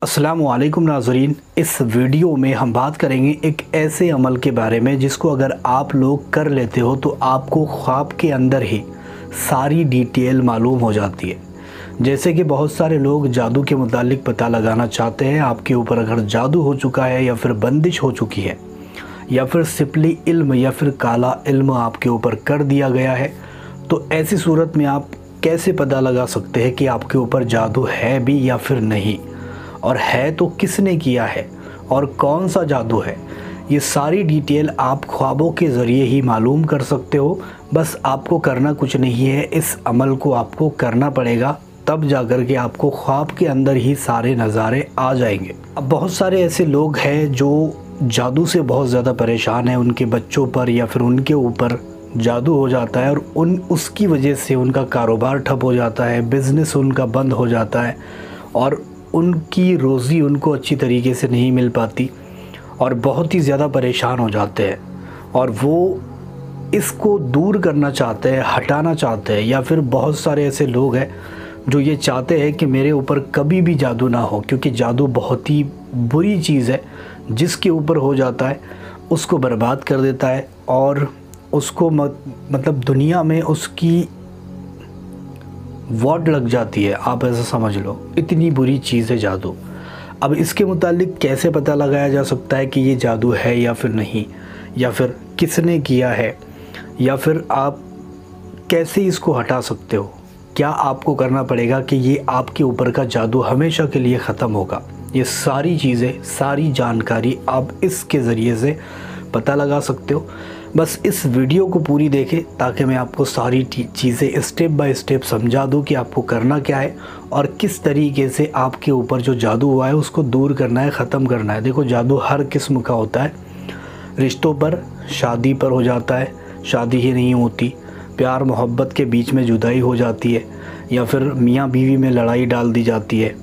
अस्सलामुअलैकुम नाज़रीन, इस वीडियो में हम बात करेंगे एक ऐसे अमल के बारे में जिसको अगर आप लोग कर लेते हो तो आपको ख्वाब के अंदर ही सारी डिटेल मालूम हो जाती है। जैसे कि बहुत सारे लोग जादू के मुतालिक पता लगाना चाहते हैं आपके ऊपर अगर जादू हो चुका है या फिर बंदिश हो चुकी है या फिर सिपली इल्म या फिर काला इल्म आपके ऊपर कर दिया गया है, तो ऐसी सूरत में आप कैसे पता लगा सकते हैं कि आपके ऊपर जादू है भी या फिर नहीं, और है तो किसने किया है और कौन सा जादू है। ये सारी डिटेल आप ख्वाबों के ज़रिए ही मालूम कर सकते हो। बस आपको करना कुछ नहीं है, इस अमल को आपको करना पड़ेगा, तब जाकर के आपको ख्वाब के अंदर ही सारे नज़ारे आ जाएंगे। अब बहुत सारे ऐसे लोग हैं जो जादू से बहुत ज़्यादा परेशान हैं, उनके बच्चों पर या फिर उनके ऊपर जादू हो जाता है और उसकी वजह से उनका कारोबार ठप हो जाता है, बिज़नेस उनका बंद हो जाता है और उनकी रोज़ी उनको अच्छी तरीके से नहीं मिल पाती और बहुत ही ज़्यादा परेशान हो जाते हैं और वो इसको दूर करना चाहते हैं, हटाना चाहते हैं। या फिर बहुत सारे ऐसे लोग हैं जो ये चाहते हैं कि मेरे ऊपर कभी भी जादू ना हो, क्योंकि जादू बहुत ही बुरी चीज़ है। जिसके ऊपर हो जाता है उसको बर्बाद कर देता है और उसको मतलब दुनिया में उसकी वॉट लग जाती है, आप ऐसा समझ लो। इतनी बुरी चीज़ है जादू। अब इसके मुतालिक कैसे पता लगाया जा सकता है कि ये जादू है या फिर नहीं, या फिर किसने किया है, या फिर आप कैसे इसको हटा सकते हो। क्या आपको करना पड़ेगा कि ये आपके ऊपर का जादू हमेशा के लिए ख़त्म होगा। ये सारी चीज़ें, सारी जानकारी आप इसके ज़रिए से पता लगा सकते हो। बस इस वीडियो को पूरी देखें ताकि मैं आपको सारी चीज़ें स्टेप बाय स्टेप समझा दूं कि आपको करना क्या है और किस तरीके से आपके ऊपर जो जादू हुआ है उसको दूर करना है, ख़त्म करना है। देखो, जादू हर किस्म का होता है। रिश्तों पर, शादी पर हो जाता है, शादी ही नहीं होती, प्यार मोहब्बत के बीच में जुदाई हो जाती है, या फिर मियाँ बीवी में लड़ाई डाल दी जाती है,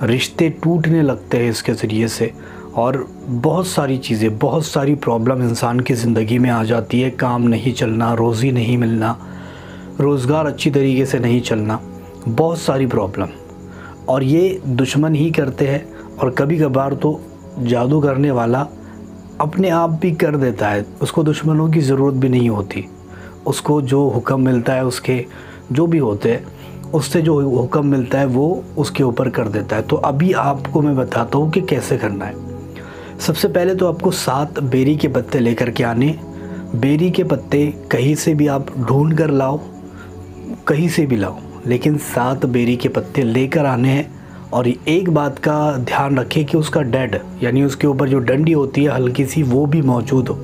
रिश्ते टूटने लगते हैं इसके ज़रिए से, और बहुत सारी चीज़ें, बहुत सारी प्रॉब्लम इंसान की ज़िंदगी में आ जाती है। काम नहीं चलना, रोज़ी नहीं मिलना, रोज़गार अच्छी तरीके से नहीं चलना, बहुत सारी प्रॉब्लम। और ये दुश्मन ही करते हैं और कभी कभार तो जादू करने वाला अपने आप भी कर देता है, उसको दुश्मनों की ज़रूरत भी नहीं होती। उसको जो हुक्म मिलता है, उसके जो भी होते हैं उससे जो हुक्म मिलता है वो उसके ऊपर कर देता है। तो अभी आपको मैं बताता हूँ कि कैसे करना है। सबसे पहले तो आपको 7 बेरी के पत्ते लेकर के आने। बेरी के पत्ते कहीं से भी आप ढूंढ कर लाओ, कहीं से भी लाओ, लेकिन 7 बेरी के पत्ते लेकर आने हैं। और एक बात का ध्यान रखें कि उसका डेड यानी उसके ऊपर जो डंडी होती है हल्की सी, वो भी मौजूद हो।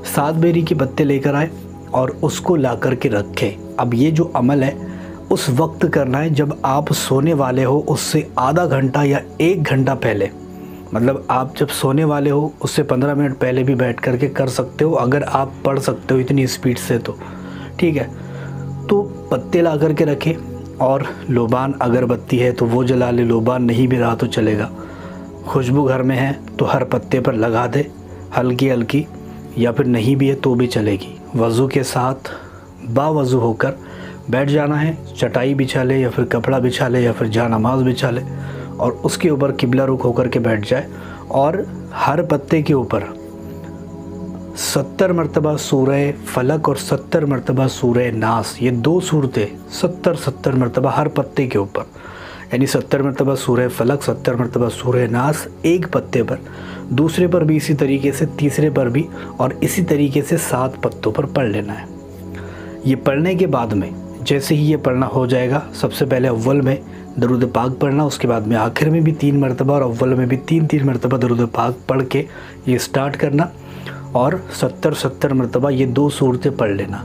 7 बेरी के पत्ते लेकर आए और उसको ला कर के रखें। अब ये जो अमल है उस वक्त करना है जब आप सोने वाले हो, उससे आधा घंटा या 1 घंटा पहले। मतलब आप जब सोने वाले हो उससे 15 मिनट पहले भी बैठ करके कर सकते हो, अगर आप पढ़ सकते हो इतनी स्पीड से तो ठीक है। तो पत्ते ला करके रखें और लोबान अगरबत्ती है तो वो जला ले, लोबान नहीं भी रहा तो चलेगा। खुशबू घर में है तो हर पत्ते पर लगा दे हल्की हल्की, या फिर नहीं भी है तो भी चलेगी। वज़ू के साथ बावज़ू होकर बैठ जाना है। चटाई बिछा ले या फिर कपड़ा बिछा ले या फिर जा नमाज बिछा ले और उसके ऊपर किबला रुख होकर के बैठ जाए और हर पत्ते के ऊपर 70 मरतबा सूरह फलक और 70 मरतबा सूरह नास, ये 2 सूरतें 70 मरतबा हर पत्ते के ऊपर, यानी 70 मरतबा सूरह फलक, 70 मरतबा सूरह नास एक पत्ते पर, दूसरे पर भी इसी तरीके से, तीसरे पर भी, और इसी तरीके से 7 पत्तों पर पढ़ लेना है। ये पढ़ने के बाद में जैसे ही ये पढ़ना हो जाएगा, सबसे पहले अव्वल में दरूद पाक पढ़ना, उसके बाद में आखिर में भी 3 मरतबा और अव्वल में भी 3 मरतबा दरूद पाक पढ़ के ये स्टार्ट करना और 70 मरतबा ये 2 सूरतें पढ़ लेना।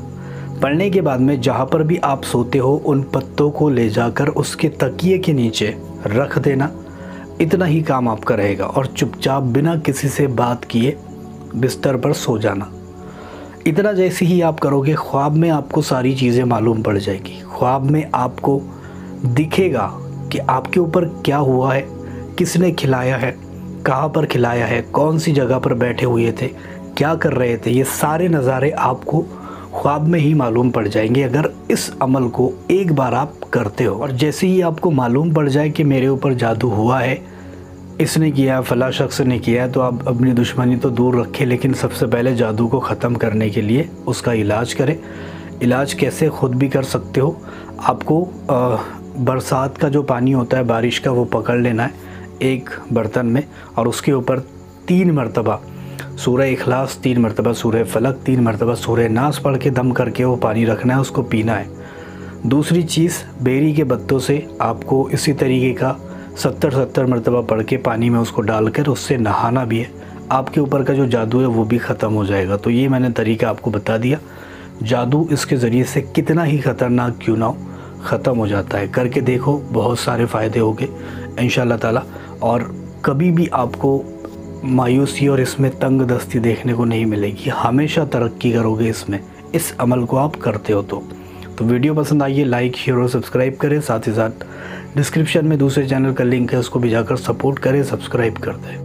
पढ़ने के बाद में जहाँ पर भी आप सोते हो उन पत्तों को ले जाकर उसके तकिए के नीचे रख देना। इतना ही काम आपका रहेगा और चुपचाप बिना किसी से बात किए बिस्तर पर सो जाना। इतना जैसे ही आप करोगे, ख्वाब में आपको सारी चीज़ें मालूम पड़ जाएगी। ख्वाब में आपको दिखेगा कि आपके ऊपर क्या हुआ है, किसने खिलाया है, कहाँ पर खिलाया है, कौन सी जगह पर बैठे हुए थे, क्या कर रहे थे। ये सारे नज़ारे आपको ख्वाब में ही मालूम पड़ जाएंगे अगर इस अमल को एक बार आप करते हो। और जैसे ही आपको मालूम पड़ जाए कि मेरे ऊपर जादू हुआ है, इसने किया है, फला शख्स ने किया है, तो आप अपनी दुश्मनी तो दूर रखें, लेकिन सबसे पहले जादू को ख़त्म करने के लिए उसका इलाज करें। इलाज कैसे खुद भी कर सकते हो। आपको बरसात का जो पानी होता है, बारिश का, वो पकड़ लेना है एक बर्तन में और उसके ऊपर 3 मरतबा सूरह इखलास, 3 मरतबा सूरह फलक, 3 मरतबा सूरह नास पढ़ के दम करके वो पानी रखना है, उसको पीना है। दूसरी चीज़, बेरी के पत्तों से आपको इसी तरीके का 70 मरतबा पढ़ के पानी में उसको डालकर उससे नहाना भी है। आपके ऊपर का जो जादू है वो भी ख़त्म हो जाएगा। तो ये मैंने तरीका आपको बता दिया। जादू इसके ज़रिए से कितना ही ख़तरनाक क्यों ना हो, ख़त्म हो जाता है। करके देखो, बहुत सारे फ़ायदे होंगे इंशाअल्लाह ताला। और कभी भी आपको मायूसी और इसमें तंग दस्ती देखने को नहीं मिलेगी। हमेशा तरक्की करोगे इसमें, इस अमल को आप करते हो तो वीडियो पसंद आई है, लाइक, शेयर और सब्सक्राइब करें। साथ ही साथ डिस्क्रिप्शन में दूसरे चैनल का लिंक है, उसको भी जाकर सपोर्ट करें, सब्सक्राइब कर दें।